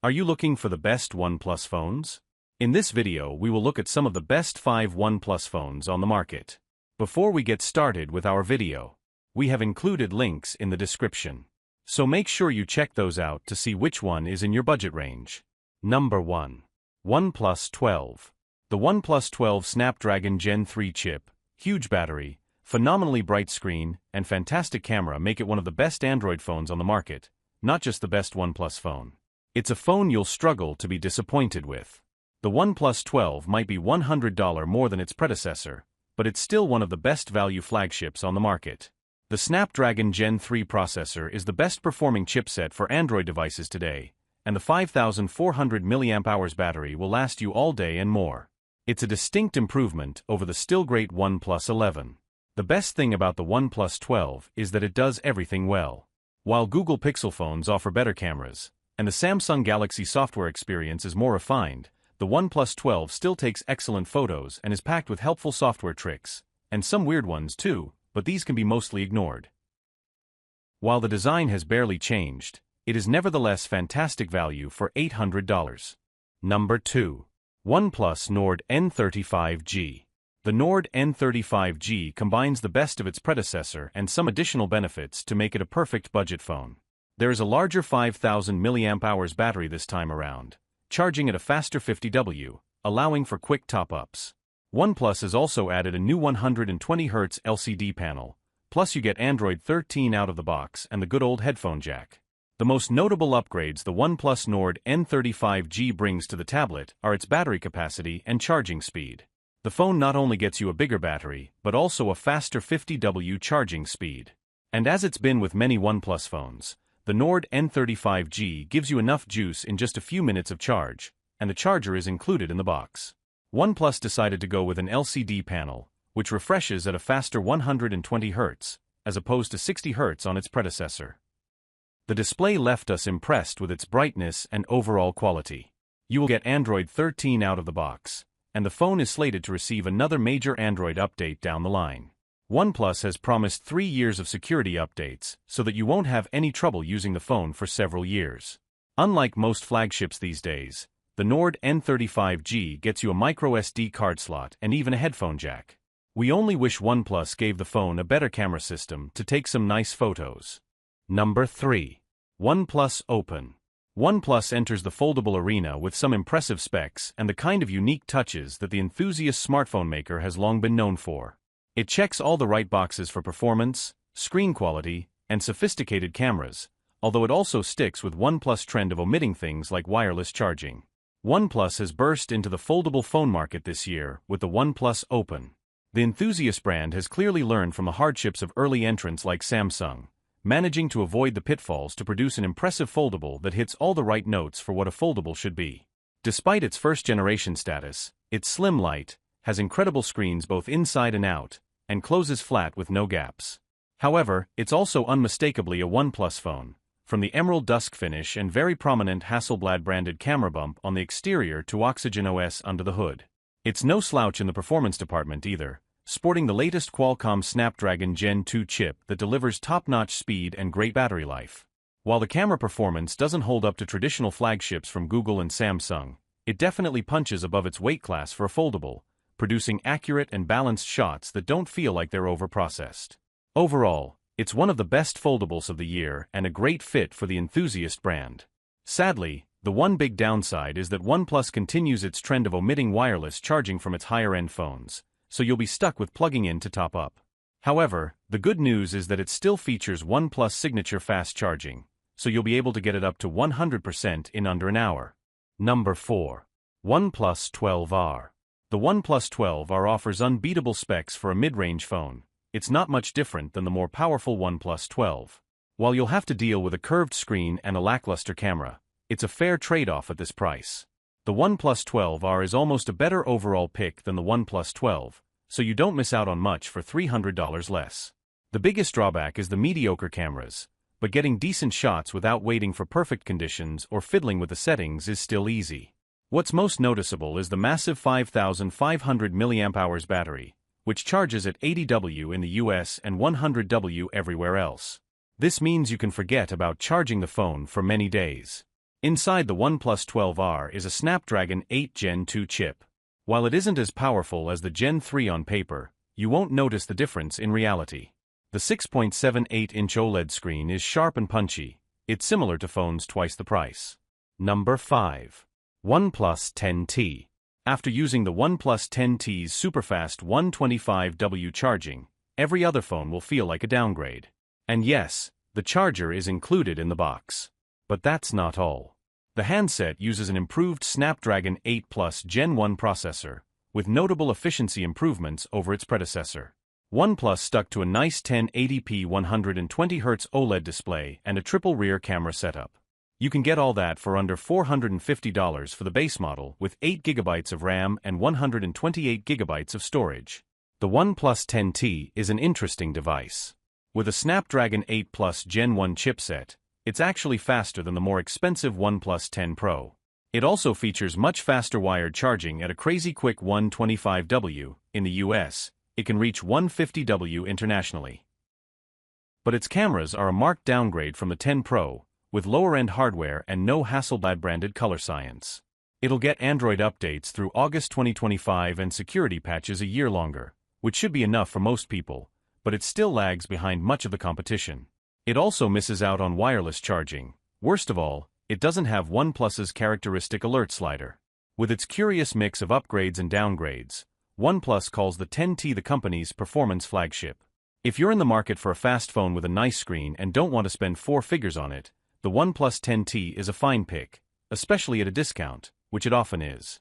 Are you looking for the best OnePlus phones? In this video, we will look at some of the best 5 OnePlus phones on the market. Before we get started with our video, we have included links in the description. So make sure you check those out to see which one is in your budget range. Number 1. OnePlus 12. The OnePlus 12 Snapdragon Gen 3 chip, huge battery, phenomenally bright screen, and fantastic camera make it one of the best Android phones on the market, not just the best OnePlus phone. It's a phone you'll struggle to be disappointed with. The OnePlus 12 might be $100 more than its predecessor, but it's still one of the best value flagships on the market. The Snapdragon Gen 3 processor is the best performing chipset for Android devices today, and the 5400 mAh battery will last you all day and more. It's a distinct improvement over the still great OnePlus 11. The best thing about the OnePlus 12 is that it does everything well. While Google Pixel phones offer better cameras, and the Samsung Galaxy software experience is more refined, the OnePlus 12 still takes excellent photos and is packed with helpful software tricks, and some weird ones too, but these can be mostly ignored. While the design has barely changed, it is nevertheless fantastic value for $800. Number 2. OnePlus Nord N35G. The Nord N35G combines the best of its predecessor and some additional benefits to make it a perfect budget phone. There is a larger 5000 mAh battery this time around, charging at a faster 50W, allowing for quick top-ups. OnePlus has also added a new 120Hz LCD panel, plus you get Android 13 out of the box and the good old headphone jack. The most notable upgrades the OnePlus Nord N35G brings to the tablet are its battery capacity and charging speed. The phone not only gets you a bigger battery, but also a faster 50W charging speed. And as it's been with many OnePlus phones, the Nord N35G gives you enough juice in just a few minutes of charge, and the charger is included in the box. OnePlus decided to go with an LCD panel, which refreshes at a faster 120 Hz, as opposed to 60 Hz on its predecessor. The display left us impressed with its brightness and overall quality. You will get Android 13 out of the box, and the phone is slated to receive another major Android update down the line. OnePlus has promised 3 years of security updates so that you won't have any trouble using the phone for several years. Unlike most flagships these days, the Nord N35G gets you a microSD card slot and even a headphone jack. We only wish OnePlus gave the phone a better camera system to take some nice photos. Number 3. OnePlus Open. OnePlus enters the foldable arena with some impressive specs and the kind of unique touches that the enthusiast smartphone maker has long been known for. It checks all the right boxes for performance, screen quality, and sophisticated cameras, although it also sticks with OnePlus' trend of omitting things like wireless charging. OnePlus has burst into the foldable phone market this year with the OnePlus Open. The enthusiast brand has clearly learned from the hardships of early entrants like Samsung, managing to avoid the pitfalls to produce an impressive foldable that hits all the right notes for what a foldable should be. Despite its first-generation status, it's slim light, has incredible screens both inside and out, and closes flat with no gaps. However, it's also unmistakably a OnePlus phone, from the emerald dusk finish and very prominent Hasselblad-branded camera bump on the exterior to Oxygen OS under the hood. It's no slouch in the performance department either, sporting the latest Qualcomm Snapdragon Gen 2 chip that delivers top-notch speed and great battery life. While the camera performance doesn't hold up to traditional flagships from Google and Samsung, it definitely punches above its weight class for a foldable, producing accurate and balanced shots that don't feel like they're overprocessed. Overall, it's one of the best foldables of the year and a great fit for the enthusiast brand. Sadly, the one big downside is that OnePlus continues its trend of omitting wireless charging from its higher-end phones, so you'll be stuck with plugging in to top up. However, the good news is that it still features OnePlus signature fast charging, so you'll be able to get it up to 100% in under an hour. Number 4. OnePlus 12R. The OnePlus 12R offers unbeatable specs for a mid-range phone. It's not much different than the more powerful OnePlus 12. While you'll have to deal with a curved screen and a lackluster camera, it's a fair trade-off at this price. The OnePlus 12R is almost a better overall pick than the OnePlus 12, so you don't miss out on much for $300 less. The biggest drawback is the mediocre cameras, but getting decent shots without waiting for perfect conditions or fiddling with the settings is still easy. What's most noticeable is the massive 5500 mAh battery, which charges at 80W in the US and 100W everywhere else. This means you can forget about charging the phone for many days. Inside the OnePlus 12R is a Snapdragon 8 Gen 2 chip. While it isn't as powerful as the Gen 3 on paper, you won't notice the difference in reality. The 6.78-inch OLED screen is sharp and punchy. It's similar to phones twice the price. Number 5. OnePlus 10T. After using the OnePlus 10T's superfast 125W charging, every other phone will feel like a downgrade. And yes, the charger is included in the box. But that's not all. The handset uses an improved Snapdragon 8 Plus Gen 1 processor, with notable efficiency improvements over its predecessor. OnePlus stuck to a nice 1080p 120Hz OLED display and a triple rear camera setup. You can get all that for under $450 for the base model with 8GB of RAM and 128GB of storage. The OnePlus 10T is an interesting device. With a Snapdragon 8 Plus Gen 1 chipset, it's actually faster than the more expensive OnePlus 10 Pro. It also features much faster wired charging at a crazy quick 125W in the US. It can reach 150W internationally. But its cameras are a marked downgrade from the 10 Pro, with lower-end hardware and no Hasselblad-branded color science. It'll get Android updates through August 2025 and security patches a year longer, which should be enough for most people, but it still lags behind much of the competition. It also misses out on wireless charging. Worst of all, it doesn't have OnePlus's characteristic alert slider. With its curious mix of upgrades and downgrades, OnePlus calls the 10T the company's performance flagship. If you're in the market for a fast phone with a nice screen and don't want to spend four figures on it, the OnePlus 10T is a fine pick, especially at a discount, which it often is.